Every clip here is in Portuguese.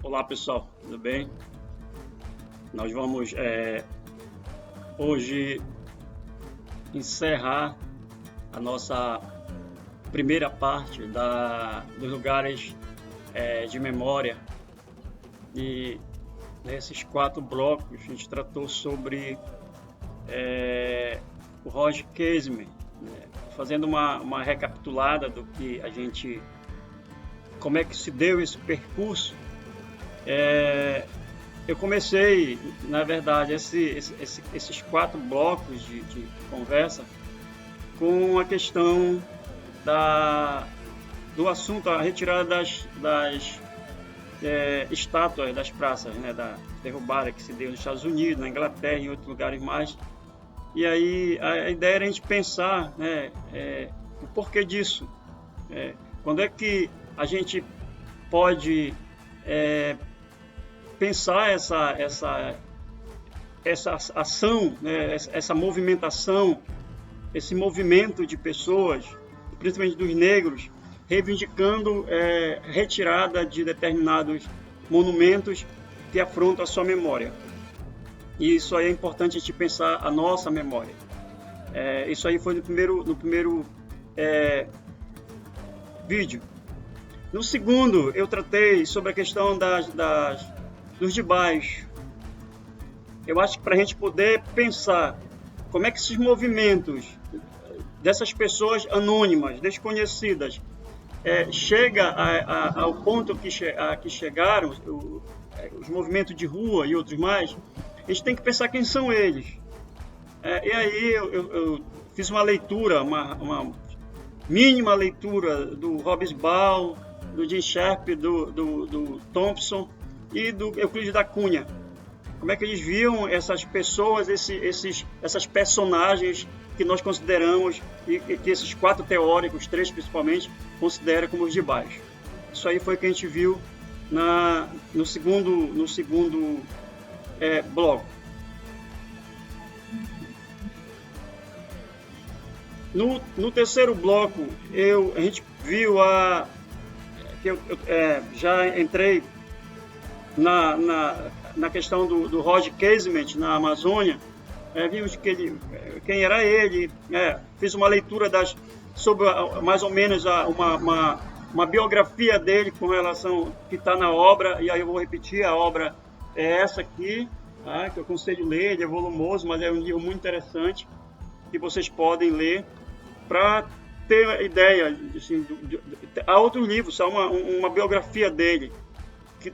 Olá pessoal, tudo bem? Nós vamos hoje encerrar a nossa primeira parte dos lugares de memória, e nesses 4 blocos a gente tratou sobre o Roger Casement, né? Fazendo uma recapitulada do que como é que se deu esse percurso. Eu comecei, na verdade, esses 4 blocos de conversa com a questão do assunto, a retirada das estátuas das praças, né, da derrubada que se deu nos Estados Unidos, na Inglaterra e em outros lugares mais. E aí a ideia era a gente pensar, né, o porquê disso. Quando é que a gente pode pensar essa ação, né, essa movimentação, esse movimento de pessoas, principalmente dos negros, reivindicando retirada de determinados monumentos que afrontam a sua memória. E isso aí é importante a gente pensar a nossa memória. Isso aí foi no primeiro vídeo. No segundo, eu tratei sobre a questão dos de baixo. Eu acho que para a gente poder pensar como é que esses movimentos dessas pessoas anônimas, desconhecidas, chega ao ponto que chegaram, os movimentos de rua e outros mais, a gente tem que pensar quem são eles. E aí eu fiz uma leitura, uma mínima leitura do Hobsbawm, do Jim Sharp, do Thompson e do Euclides da Cunha. Como é que eles viam essas pessoas, essas personagens que nós consideramos e que esses 4 teóricos, 3 principalmente, consideram como os de baixo. Isso aí foi o que a gente viu no segundo bloco. No terceiro bloco, a gente viu que eu já entrei na questão do Roger Casement na Amazônia. Vimos quem era ele, fiz uma leitura sobre mais ou menos uma biografia dele com relação que está na obra, e aí eu vou repetir, a obra é essa aqui, tá? Que eu aconselho ler, ele é volumoso, mas é um livro muito interessante que vocês podem ler para ter ideia. Assim, há outro livro, só uma biografia dele,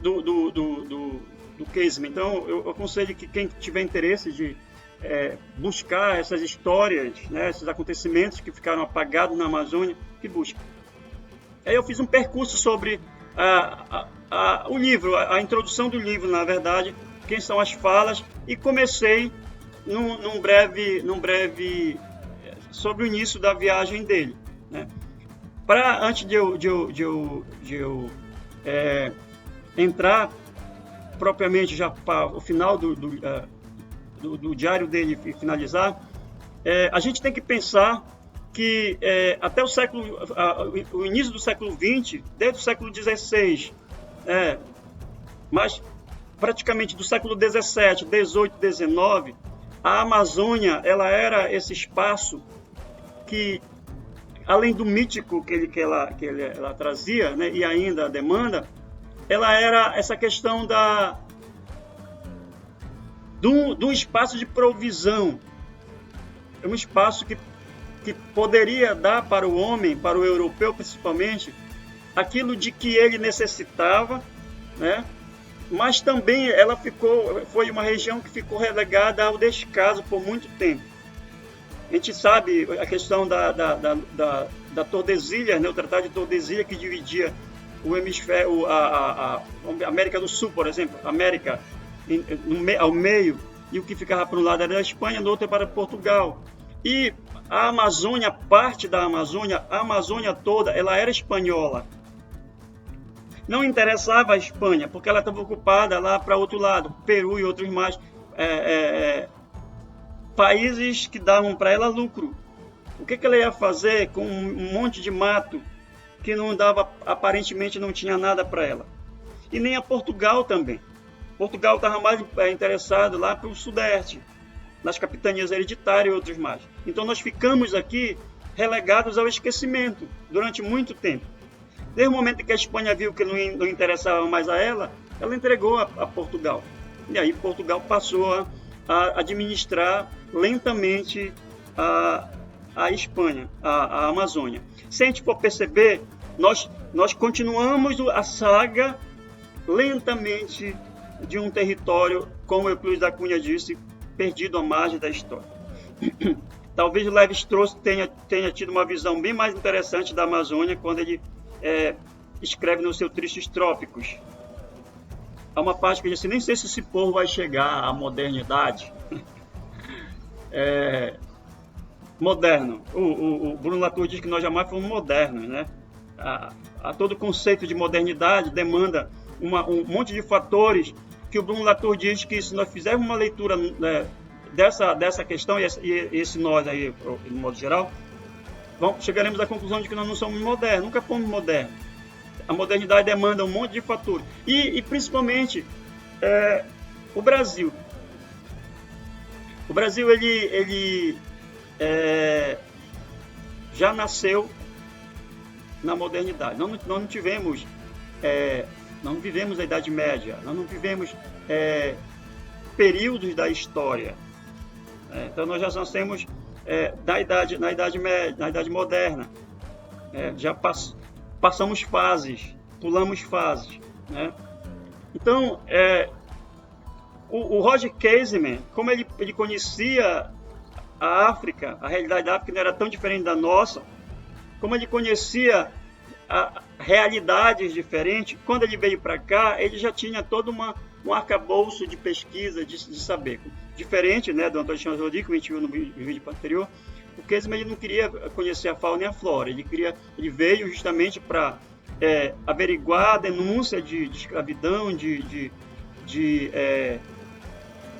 do Casement. Então eu aconselho que quem tiver interesse de buscar essas histórias, né, esses acontecimentos que ficaram apagados na Amazônia, que busque. Aí eu fiz um percurso sobre o livro, a introdução do livro, na verdade, quem são as falas, e comecei num breve sobre o início da viagem dele, né? Antes de eu entrar propriamente já para o final do diário dele e finalizar, a gente tem que pensar que até o início do século XX, desde o século XVI, mas praticamente do século XVII, XVIII, XIX, a Amazônia ela era esse espaço que, além do mítico que ela trazia, né, e ainda demanda, ela era essa questão do espaço de provisão. É um espaço que poderia dar para o homem, para o europeu principalmente, aquilo de que ele necessitava, né? Mas também foi uma região que ficou relegada ao descaso por muito tempo. A gente sabe a questão da Tordesilhas, né? O Tratado de Tordesilhas, que dividia o hemisfério, a América do Sul, por exemplo, América ao meio, e o que ficava para um lado era a Espanha, do outro para Portugal. E a Amazônia, parte da Amazônia, a Amazônia toda, ela era espanhola. Não interessava a Espanha, porque ela estava ocupada lá para outro lado, Peru e outros mais, países que davam para ela lucro. O que ela ia fazer com um monte de mato que não dava, aparentemente não tinha nada para ela? e nem a Portugal também. Portugal estava mais interessado lá para o Sudeste, nas capitanias hereditárias e outros mais. Então nós ficamos aqui relegados ao esquecimento durante muito tempo. Desde o momento que a Espanha viu que não interessava mais a ela entregou a Portugal. E aí Portugal passou a administrar lentamente a Espanha, a Amazônia. Se a gente for perceber, nós continuamos a saga lentamente de um território, como Euclides da Cunha disse, perdido à margem da história. Talvez o Lévi-Strauss tenha tido uma visão bem mais interessante da Amazônia quando ele escreve no seu Tristes Trópicos. Há uma parte que diz assim, nem sei se esse povo vai chegar à modernidade. Moderno. O Bruno Latour diz que nós jamais fomos modernos, né? A todo conceito de modernidade demanda um monte de fatores que o Bruno Latour diz que se nós fizermos uma leitura dessa questão, e esse nós aí, no modo geral, chegaremos à conclusão de que nós não somos modernos, nunca fomos modernos. A modernidade demanda um monte de fatores. E principalmente, o Brasil. O Brasil, ele já nasceu na modernidade. Nós não tivemos... nós não vivemos a Idade Média, nós não vivemos períodos da história. Então nós já nascemos na Idade Moderna. Já passamos fases, pulamos fases. Né? Então, o Roger Casement, como ele conhecia a África, a realidade da África não era tão diferente da nossa, como ele conhecia realidades diferentes, quando ele veio para cá, ele já tinha todo um arcabouço de pesquisa, de saber. Diferente, né, do Antônio Chamas Rodrigues, que a gente viu no vídeo anterior, o Casement ele não queria conhecer a fauna e a flora, ele veio justamente para averiguar a denúncia de escravidão, de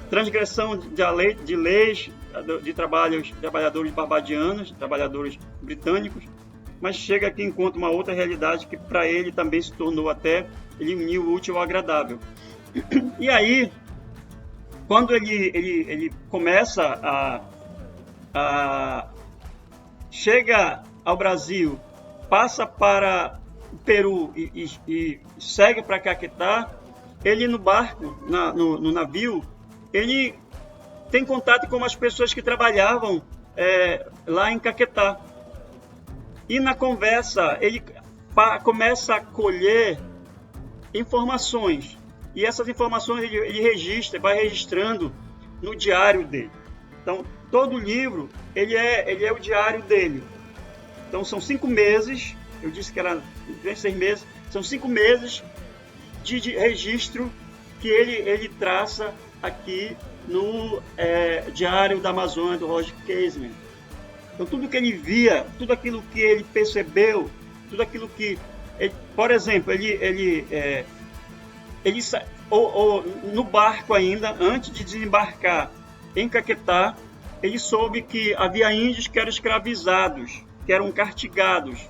transgressão de leis de trabalhadores barbadianos, trabalhadores britânicos, mas chega aqui e encontra uma outra realidade que para ele também se tornou ele uniu o útil ao agradável. E aí, quando ele começa chega ao Brasil, passa para o Peru e segue para Caquetá, ele no barco, no navio, ele tem contato com as pessoas que trabalhavam lá em Caquetá. E na conversa, ele começa a colher informações. E essas informações ele vai registrando no diário dele. Então, todo livro, ele é o diário dele. Então, são 5 meses, eu disse que era 6 meses, são 5 meses de registro que ele traça aqui no Diário da Amazônia, do Roger Casement. Então, tudo que ele via, tudo aquilo que ele percebeu, tudo aquilo que... por exemplo, no barco ainda, antes de desembarcar em Caquetá, ele soube que havia índios que eram escravizados, que eram castigados.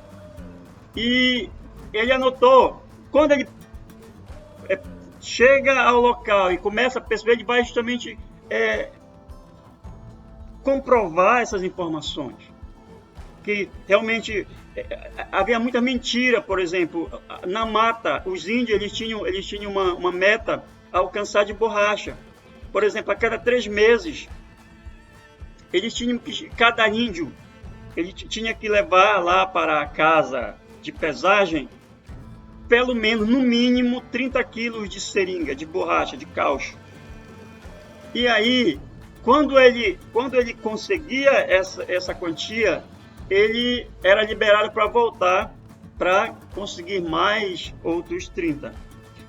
E ele anotou, quando ele chega ao local e começa a perceber, ele vai justamente comprovar essas informações. Que realmente havia muita mentira, por exemplo, na mata, os índios eles tinham uma meta a alcançar de borracha. Por exemplo, a cada 3 meses, eles tinham que, cada índio, ele tinha que levar lá para a casa de pesagem, pelo menos, no mínimo, 30 quilos de seringa, de borracha, de caucho. E aí, quando ele conseguia essa quantia, ele era liberado para voltar para conseguir mais outros 30.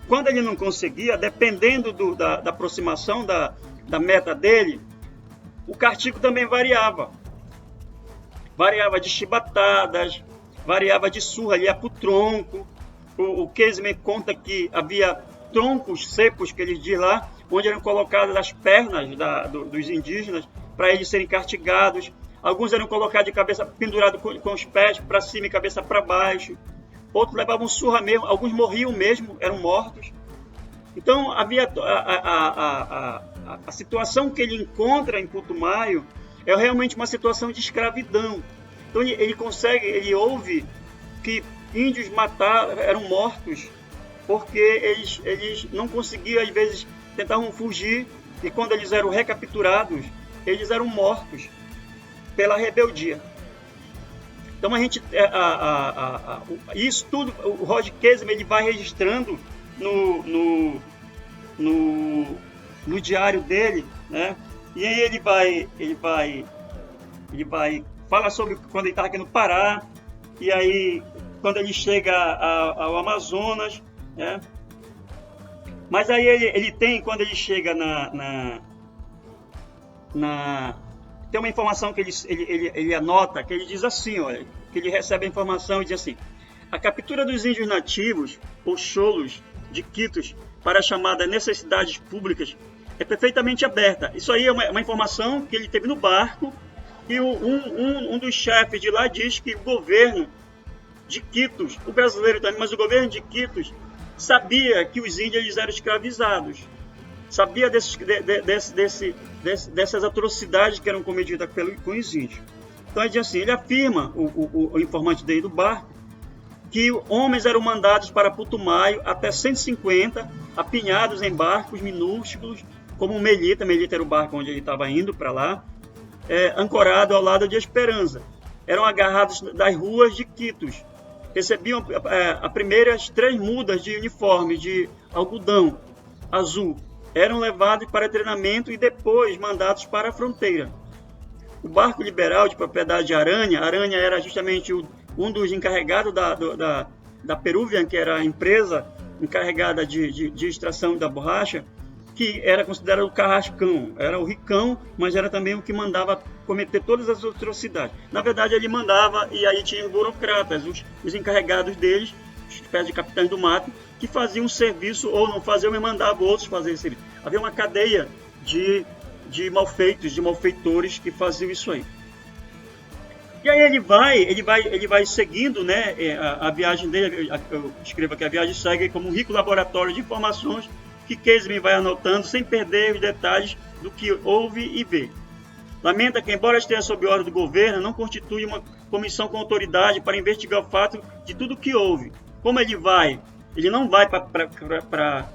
Quando ele não conseguia, dependendo da aproximação da meta dele, o castigo também variava. Variava de chibatadas, variava de surra, ele ia para o tronco. O Casement conta que havia troncos secos, que eles dizem lá, onde eram colocadas as pernas dos indígenas para eles serem castigados. Alguns eram colocados de cabeça pendurado com os pés para cima e cabeça para baixo. Outros levavam surra mesmo, alguns morriam mesmo, eram mortos. Então, havia a situação que ele encontra em Putumayo é realmente uma situação de escravidão. Então, ele ouve que índios eram mortos porque eles não conseguiam, às vezes, tentavam fugir, e quando eles eram recapturados, eles eram mortos pela rebeldia. Então, isso tudo, o Roger Casey, ele vai registrando no diário dele, né? E aí ele vai falar sobre quando ele estava aqui no Pará, e aí quando ele chega ao Amazonas, né? Mas aí quando ele chega tem uma informação que ele anota, que ele diz assim, olha, que ele recebe a informação e diz assim: a captura dos índios nativos, ou cholos, de Quitos, para as chamadas necessidades públicas, é perfeitamente aberta. Isso aí é uma informação que ele teve no barco, e um dos chefes de lá diz que o governo de Quitos, o brasileiro também, mas o governo de Quitos, sabia que os índios eles eram escravizados. Sabia dessas atrocidades que eram cometidas com os índios. Então ele diz assim, ele afirma, o informante dele do barco, que homens eram mandados para Putumayo, até 150, apinhados em barcos minúsculos, como o Melita era o barco onde ele estava indo para lá, ancorado ao lado de Esperança. Eram agarrados das ruas de Quitos. Recebiam as primeiras 3 mudas de uniforme de algodão azul. Eram levados para treinamento e depois mandados para a fronteira. O barco liberal de propriedade de Aranha era justamente um dos encarregados da Peruvian, que era a empresa encarregada de extração da borracha, que era considerado o carrascão, era o ricão, mas era também o que mandava cometer todas as atrocidades. Na verdade, ele mandava, e aí tinha os burocratas, os encarregados deles, espécie de capitães do mato, que faziam um serviço, ou não faziam, e mandavam outros fazer esse serviço. Havia uma cadeia de malfeitos, de malfeitores que faziam isso aí. E aí ele vai seguindo, né, a viagem dele. Eu escrevo aqui, a viagem segue como um rico laboratório de informações que Casey vai anotando sem perder os detalhes do que ouve e vê. Lamenta que, embora esteja sob ordem do governo, não constitui uma comissão com autoridade para investigar o fato de tudo o que houve. Como ele não vai para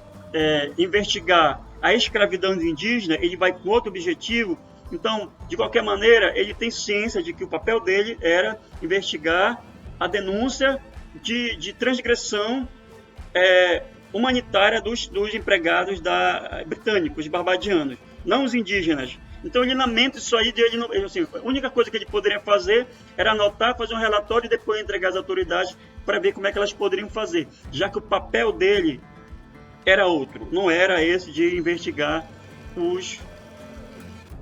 investigar a escravidão indígena, ele vai com outro objetivo. Então, de qualquer maneira, ele tem ciência de que o papel dele era investigar a denúncia de transgressão humanitária dos empregados britânicos, barbadianos, não os indígenas. Então ele lamenta isso aí, a única coisa que ele poderia fazer era anotar, fazer um relatório e depois entregar às autoridades para ver como é que elas poderiam fazer, já que o papel dele era outro, não era esse de investigar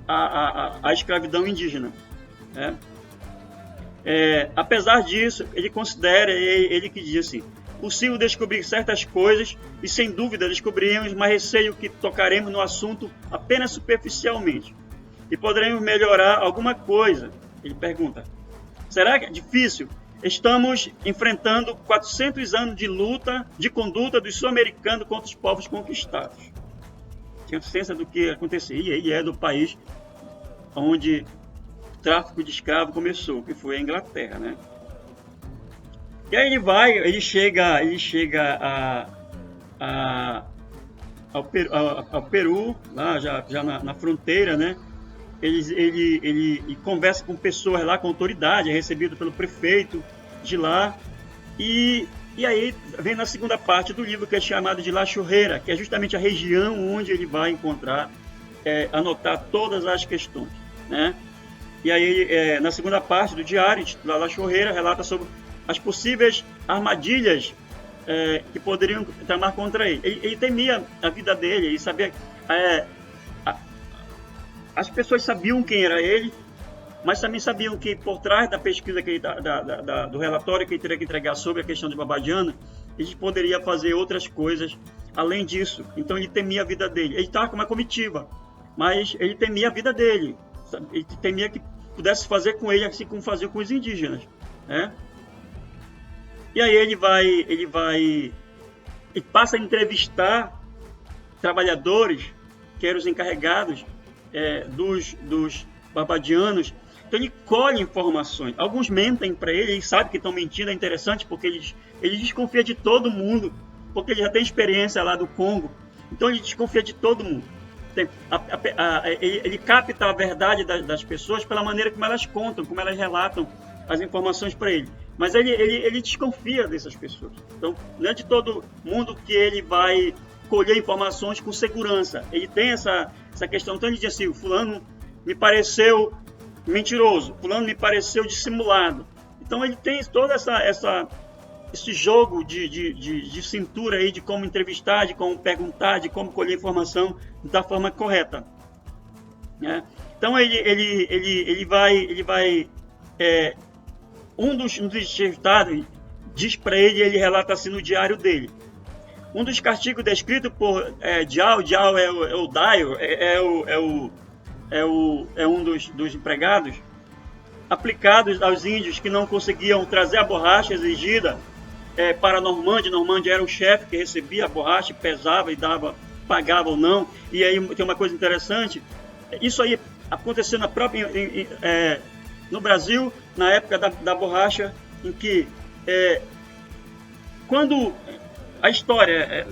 a escravidão indígena. Né? Apesar disso, ele considera, ele que diz assim, possível descobrir certas coisas e sem dúvida descobriremos, mas receio que tocaremos no assunto apenas superficialmente e poderemos melhorar alguma coisa. Ele pergunta, será que é difícil? Estamos enfrentando 400 anos de luta, de conduta dos sul-americanos contra os povos conquistados. Tinha ciência do que aconteceria, e é do país onde o tráfico de escravo começou, que foi a Inglaterra, né? E aí ele chega ao Peru, lá já na fronteira, né? Ele conversa com pessoas lá, com autoridade, é recebido pelo prefeito de lá, e aí vem na segunda parte do livro, que é chamado de La Chorreira, que é justamente a região onde ele vai encontrar, anotar todas as questões, né? E aí, na segunda parte do diário, La Chorreira, relata sobre as possíveis armadilhas que poderiam tramar contra ele. Ele temia a vida dele, ele sabia... as pessoas sabiam quem era ele, mas também sabiam que por trás da pesquisa do relatório que ele teria que entregar sobre a questão de Barbadiana, ele poderia fazer outras coisas além disso. Então ele temia a vida dele. Ele estava com uma comitiva, mas ele temia a vida dele. Ele temia que pudesse fazer com ele assim como fazia com os indígenas, né? E aí ele passa a entrevistar trabalhadores, que eram os encarregados dos barbadianos. Então ele colhe informações. Alguns mentem para ele sabe que estão mentindo, é interessante porque ele desconfia de todo mundo, porque ele já tem experiência lá do Congo. Então ele desconfia de todo mundo. Ele capta a verdade das pessoas pela maneira como elas contam, como elas relatam as informações para ele. Mas ele desconfia dessas pessoas. Então não é de todo mundo que ele vai colher informações com segurança. Ele tem essa questão. Então ele diz assim: o fulano me pareceu mentiroso, fulano me pareceu dissimulado. Então ele tem todo esse jogo de cintura aí, de como entrevistar, de como perguntar, de como colher informação da forma correta, né? Então ele vai um dos entrevistados diz para ele relata assim no diário dele: um dos castigos descritos por Diao é o Dio, é um dos empregados aplicados aos índios que não conseguiam trazer a borracha exigida para Normande. Normande era o chefe que recebia a borracha, pesava e pagava ou não. E aí tem uma coisa interessante: isso aí aconteceu no Brasil, na época da borracha, em que quando a história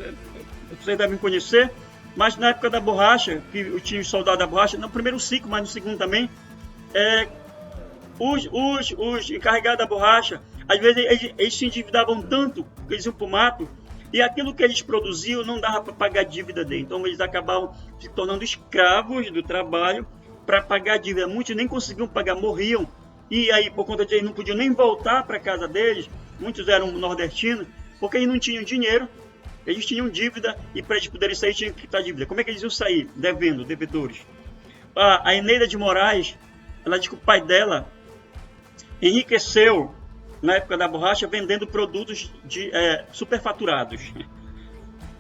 vocês devem conhecer, mas na época da borracha, que tinha os soldados da borracha, no primeiro ciclo, mas no segundo também, os encarregados da borracha, às vezes eles se endividavam tanto que eles iam para o mato, e aquilo que eles produziam não dava para pagar a dívida dele. Então eles acabavam se tornando escravos do trabalho para pagar a dívida. Muitos nem conseguiam pagar, morriam, e aí por conta disso não podiam nem voltar para a casa deles. Muitos eram nordestinos, porque eles não tinham dinheiro. Eles tinham dívida, e para eles poderem sair tinham que quitar dívida. Como é que eles iam sair? Devendo, devedores. A Eneida de Moraes, ela diz que o pai dela enriqueceu na época da borracha vendendo produtos superfaturados.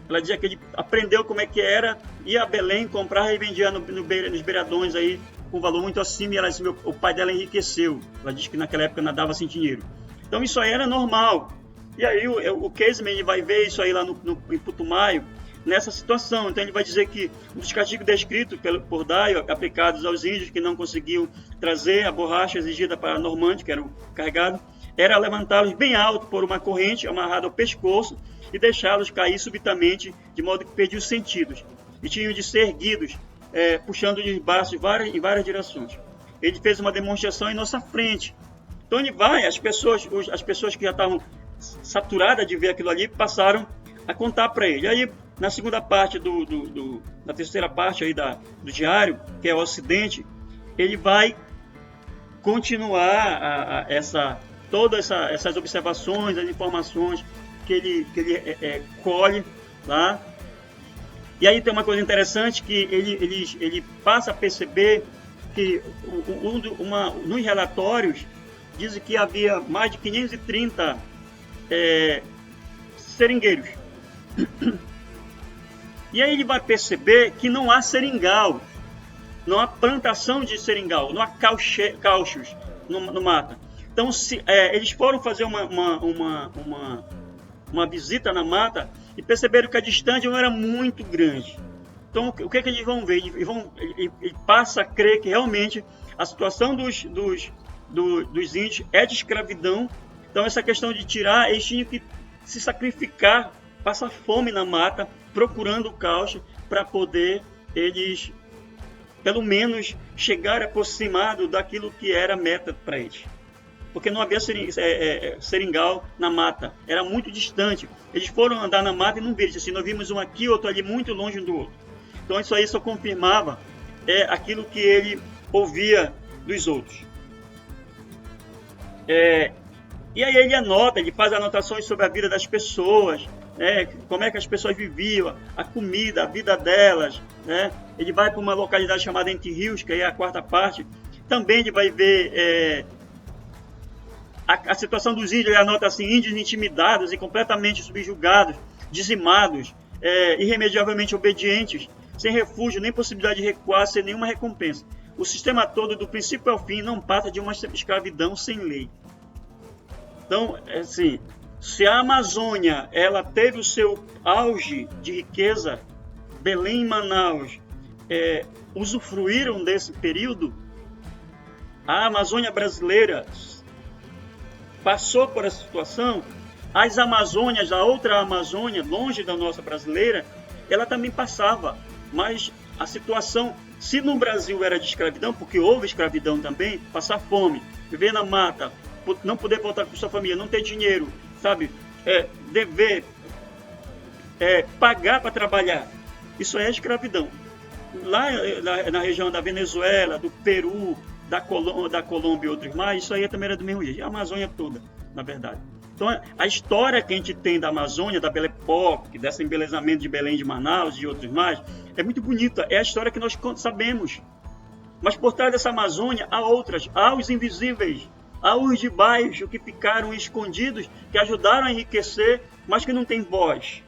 Ela dizia que ele aprendeu como é que era, ia a Belém, comprava e vendia nos beiradões aí com valor muito acima, e ela disse: o pai dela enriqueceu. Ela diz que naquela época nadava sem dinheiro. Então isso aí era normal. E aí o Casement, ele vai ver isso aí lá em Putumayo, nessa situação. Então ele vai dizer que um dos castigos descritos por Dio, aplicados aos índios que não conseguiam trazer a borracha exigida para Normande, que era o carregado, era levantá-los bem alto por uma corrente amarrada ao pescoço e deixá-los cair subitamente, de modo que perdiam os sentidos, e tinham de ser erguidos, puxando os braços em várias direções. Ele fez uma demonstração em nossa frente. Então ele vai, as pessoas que já estavam saturadas de ver aquilo ali, passaram a contar para ele. Aí, na segunda parte na terceira parte aí do diário, que é o Ocidente, ele vai continuar todas essas observações, as informações que ele colhe lá. E aí tem uma coisa interessante, que ele passa a perceber que nos relatórios dizem que havia mais de 530 seringueiros. E aí ele vai perceber que não há seringal, não há plantação de seringal, não há cauchos no mata. Então eles foram fazer uma visita na mata e perceberam que a distância não era muito grande. Então o que eles vão ver? Ele passa a crer que realmente a situação dos índios é de escravidão. Então essa questão de tirar, eles tinham que se sacrificar, passar fome na mata, procurando o caucho, para poder eles, pelo menos, chegar aproximado daquilo que era meta para eles. Porque não havia seringal na mata, era muito distante. Eles foram andar na mata e não viram, assim, nós vimos um aqui, outro ali, muito longe um do outro. Então isso aí só confirmava aquilo que ele ouvia dos outros. E aí ele faz anotações sobre a vida das pessoas, como é que as pessoas viviam, a comida, a vida delas, né? Ele vai para uma localidade chamada Entre Rios, que aí é a quarta parte. Também ele vai ver a situação dos índios. Ele anota assim: índios intimidados e completamente subjugados, dizimados, irremediavelmente obedientes, sem refúgio nem possibilidade de recuar, sem nenhuma recompensa. O sistema todo, do princípio ao fim, não passa de uma escravidão sem lei. Então, assim, se a Amazônia ela teve o seu auge de riqueza, Belém e Manaus usufruíram desse período, a Amazônia brasileira passou por essa situação. As Amazônias, a outra Amazônia, longe da nossa brasileira, ela também passava. Mas a situação, se no Brasil era de escravidão, porque houve escravidão também, passar fome, viver na mata, não poder voltar com sua família, não ter dinheiro, sabe? Dever, pagar para trabalhar. Isso é escravidão. Lá na região da Venezuela, do Peru, da Colômbia e outros mais, isso aí também era do mesmo jeito. A Amazônia toda, na verdade. Então, a história que a gente tem da Amazônia, da Belle Époque, desse embelezamento de Belém de Manaus e outros mais, é muito bonita. É a história que nós sabemos. Mas por trás dessa Amazônia, há outras. Há os invisíveis. Há os de baixo que ficaram escondidos, que ajudaram a enriquecer, mas que não têm voz.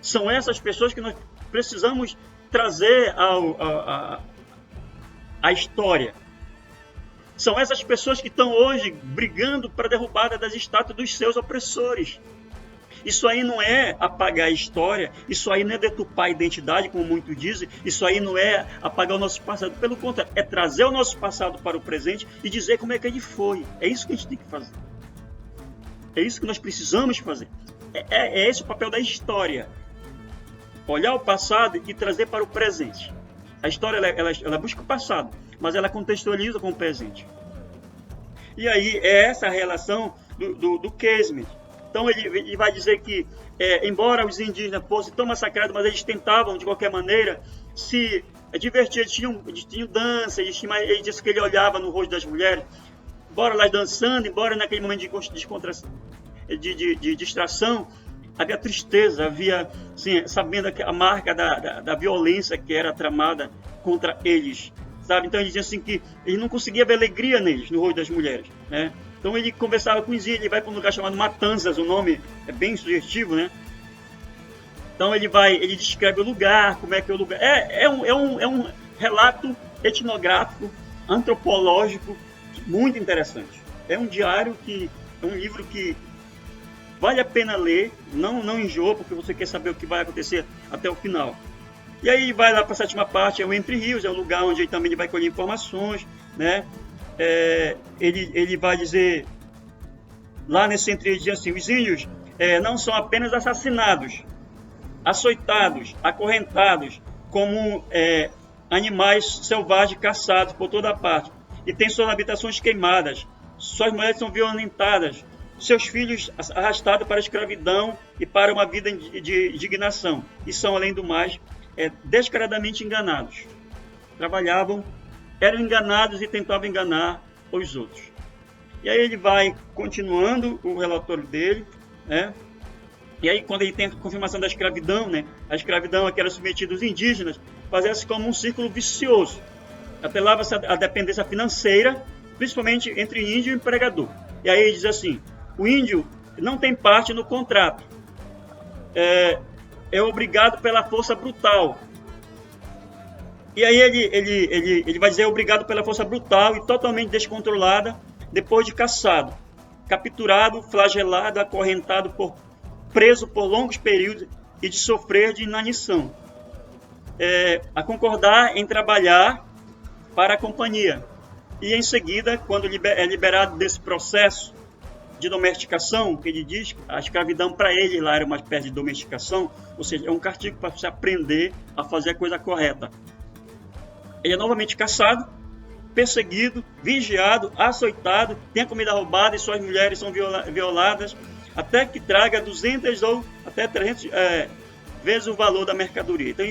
São essas pessoas que nós precisamos trazer a história. São essas pessoas que estão hoje brigando para a derrubada das estátuas dos seus opressores. Isso aí não é apagar a história, isso aí não é deturpar a identidade, como muitos dizem, isso aí não é apagar o nosso passado. Pelo contrário, é trazer o nosso passado para o presente e dizer como é que ele foi. É isso que a gente tem que fazer. É isso que nós precisamos fazer. É esse o papel da história. Olhar o passado e trazer para o presente. A história ela busca o passado, mas ela contextualiza com o presente. E aí é essa a relação do Casement. Então ele vai dizer que, embora os indígenas fossem tão massacrados, mas eles tentavam, de qualquer maneira, se divertir. Eles tinham dança, ele disse que ele olhava no rosto das mulheres, embora elas dançando, embora naquele momento de distração, havia tristeza, havia, assim, sabendo a marca da violência que era tramada contra eles, sabe? Então ele dizia assim que ele não conseguia ver alegria neles, no rosto das mulheres, né? Então ele conversava com os índios, ele vai para um lugar chamado Matanzas, o nome é bem sugestivo, né? Então ele descreve o lugar, como é que é o lugar. É um relato etnográfico, antropológico, muito interessante. É um diário é um livro que vale a pena ler, não enjoa, porque você quer saber o que vai acontecer até o final. E aí vai lá para a sétima parte, é o Entre Rios, é o lugar onde ele também vai colher informações, né? Ele vai dizer, lá nesse Entre Rios, assim, os índios não são apenas assassinados, açoitados, acorrentados, como animais selvagens caçados por toda parte, e têm suas habitações queimadas, suas mulheres são violentadas, seus filhos arrastados para a escravidão e para uma vida de indignação, e são, além do mais, descaradamente enganados. Eram enganados e tentavam enganar os outros. E aí ele vai continuando o relatório dele, né? E aí quando ele tem a confirmação da escravidão, né? A escravidão a que era submetida os indígenas, fazia-se como um círculo vicioso. Apelava-se à dependência financeira, principalmente entre índio e empregador. E aí ele diz assim, o índio não tem parte no contrato, é obrigado pela força brutal. E aí ele vai dizer obrigado pela força brutal e totalmente descontrolada, depois de caçado, capturado, flagelado, acorrentado, preso por longos períodos e de sofrer de inanição. A concordar em trabalhar para a companhia. E em seguida, quando é liberado desse processo de domesticação, que ele diz, a escravidão para ele lá era uma espécie de domesticação, ou seja, é um castigo para você aprender a fazer a coisa correta. Ele é novamente caçado, perseguido, vigiado, açoitado, tem a comida roubada e suas mulheres são violadas, até que traga 200 ou até 300 vezes o valor da mercadoria. Então,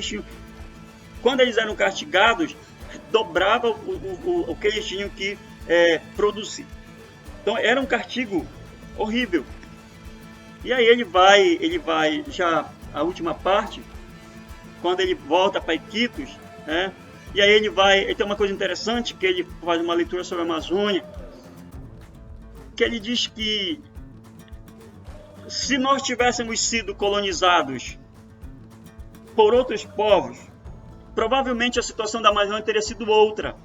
quando eles eram castigados, dobrava o que eles tinham que produzir. Então era um castigo horrível. E aí ele vai já a última parte, quando ele volta para Iquitos, né? E aí ele tem uma coisa interessante, que ele faz uma leitura sobre a Amazônia, que ele diz que se nós tivéssemos sido colonizados por outros povos, provavelmente a situação da Amazônia teria sido outra.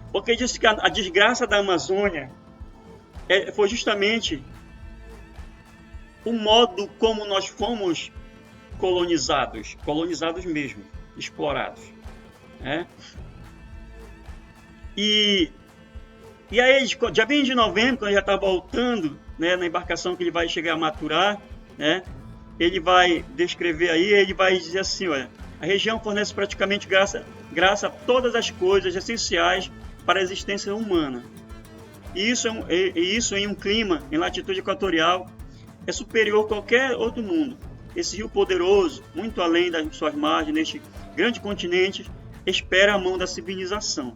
Porque ele disse que a desgraça da Amazônia foi justamente o modo como nós fomos colonizados mesmo, explorados, né? E aí, dia 20 de novembro, quando ele já está voltando, né, na embarcação que ele vai chegar a maturar, né, ele vai descrever aí, ele vai dizer assim, olha, a região fornece praticamente graça a todas as coisas essenciais para a existência humana. E isso em um clima, em latitude equatorial, é superior a qualquer outro mundo. Esse rio poderoso, muito além das suas margens, neste grande continente, espera a mão da civilização.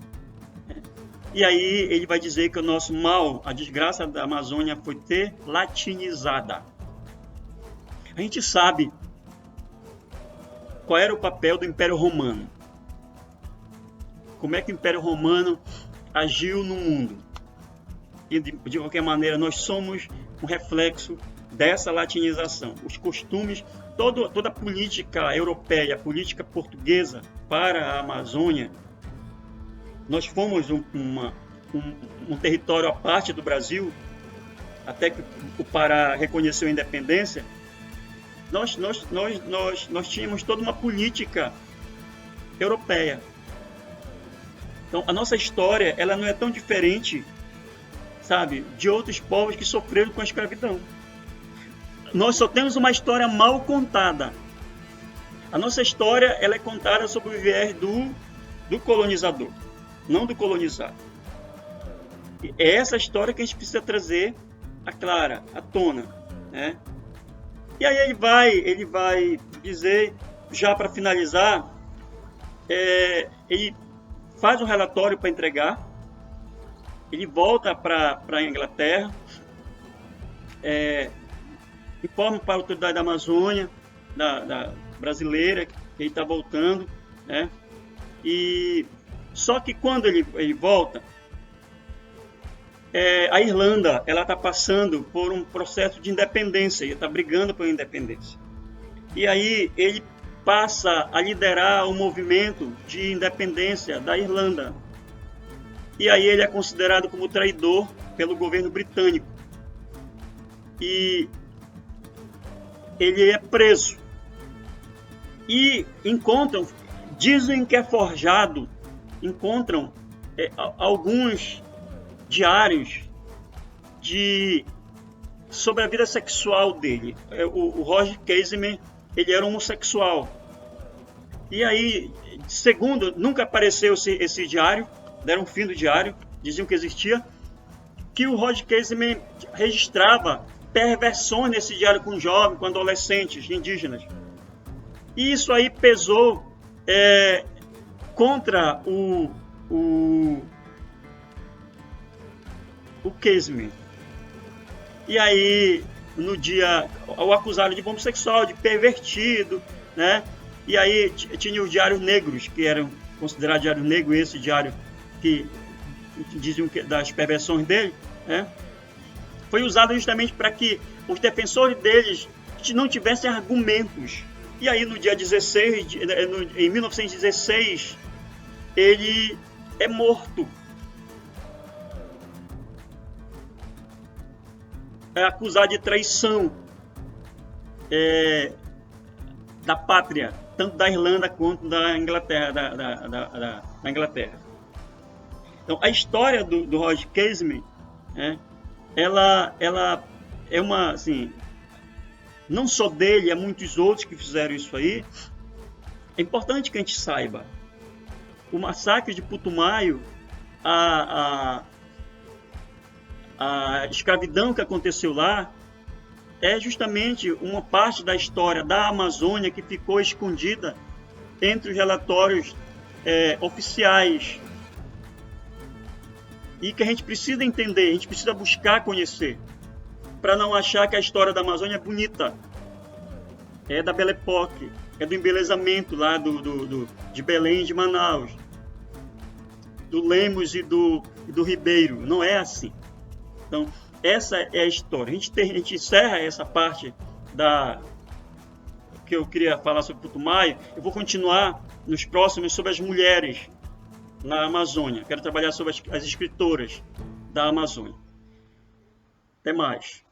E aí ele vai dizer que o nosso mal, a desgraça da Amazônia foi ter latinizada. A gente sabe qual era o papel do Império Romano. Como é que o Império Romano agiu no mundo. E de qualquer maneira, nós somos um reflexo dessa latinização. Os costumes, toda a política europeia, a política portuguesa para a Amazônia, nós fomos um território à parte do Brasil, até que o Pará reconheceu a independência. Nós tínhamos toda uma política europeia. Então, a nossa história, ela não é tão diferente, sabe, de outros povos que sofreram com a escravidão. Nós só temos uma história mal contada. A nossa história, ela é contada sob o viés do colonizador, não do colonizado. E é essa história que a gente precisa trazer à tona, né? E aí ele vai dizer, já para finalizar, ele faz um relatório para entregar, ele volta para a Inglaterra, informa para a autoridade da Amazônia, da brasileira, que ele está voltando, né? E só que quando ele volta, a Irlanda ela está passando por um processo de independência, ele está brigando pela independência. E aí ele passa a liderar o movimento de independência da Irlanda. E aí ele é considerado como traidor pelo governo britânico. E ele é preso. E dizem que é forjado, encontram alguns diários sobre a vida sexual dele. O Roger Casement, ele era homossexual. E aí, segundo, nunca apareceu esse diário, deram um fim do diário, diziam que existia, que o Roger Casement registrava perversões nesse diário com jovens, com adolescentes indígenas. E isso aí pesou contra o Casement. E aí, no dia, o acusaram de homossexual, de pervertido, né? E aí tinha os diários negros, que eram considerados diário negro, esse diário que diziam das perversões dele, né? Foi usado justamente para que os defensores deles não tivessem argumentos. E aí no dia 16, em 1916, ele é morto. É acusado de traição da pátria, tanto da Irlanda quanto da Inglaterra. Da Inglaterra. Então, a história do Roger Casement, ela é uma, assim, não só dele, há muitos outros que fizeram isso aí. É importante que a gente saiba. O massacre de Putumayo, a escravidão que aconteceu lá, é justamente uma parte da história da Amazônia que ficou escondida entre os relatórios oficiais. E que a gente precisa entender, a gente precisa buscar conhecer, para não achar que a história da Amazônia é bonita. É da Belle Époque, é do embelezamento lá de Belém e de Manaus, do Lemos e do Ribeiro. Não é assim. Então, essa é a história. A gente encerra essa parte que eu queria falar sobre Putumayo. Eu vou continuar nos próximos sobre as mulheres na Amazônia. Quero trabalhar sobre as escritoras da Amazônia. Até mais.